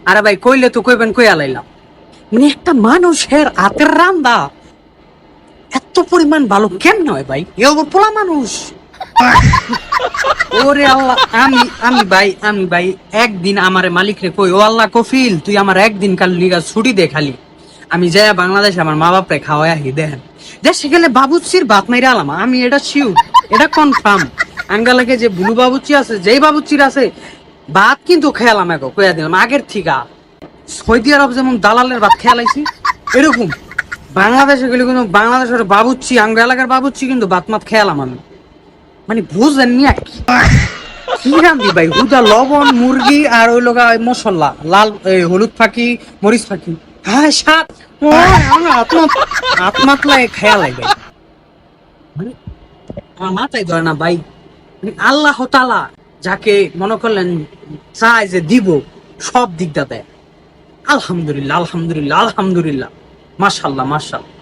আরে ভাই কইলে তো কইবেন কই আলাইলাম, মানে একটা মানুষের হাতের রান্দা এত পরিমাণ ভালো কেমন হয় ভাই? এ পোলা মানুষ। ওরে আল্লাহ, আমি ভাই একদিন আমারে মালিক রে কই, ও আল্লাহ কফিল তুই আমার একদিন কাল লিগা ছুটি দে খালি, আমি যাই বাংলাদেশে আমার মা বাপরে খাওয়াই আহি। দেখেন দেশে গেলে বাবুচির ভাত মাইরা আলাম, আমি এটা শিওর, এটা কনফার্ম। আঙ্গালাকে যে বুলু বাবুচি আছে, যেই বাবুচির আছে, ভাত কিন্তু খেয়ালাম এখন কইয়া দিলাম আগের থিকা। সৌদি আরব যেমন দালালের ভাত খেয়ালাইছি, এরকম বাংলাদেশে গেলে কিন্তু বাংলাদেশের বাবুচ্চি, আঙ্গ এলাকার বাবুচ্চি কিন্তু ভাত মাত খেয়ালাম আমি। মানে বুঝলেন নি আর কি কি রান্ধি ভাই, হুদা লবণ মুরগি আর ওই লগা মশলা লাল হলুদ ফাঁকি মরিচ ফাঁকি, হ্যাঁ সাত আত্মাতলায় খেয়াল ভাই। মানে আমার মাথায় ধরে না ভাই, মানে আল্লাহ তাআলা যাকে মনে করলেন চায় যে দিব, সব দিকটা দেয়। আলহামদুলিল্লাহ আলহামদুলিল্লাহ আলহামদুলিল্লাহ, মাশাআল্লাহ মাশাআল্লাহ।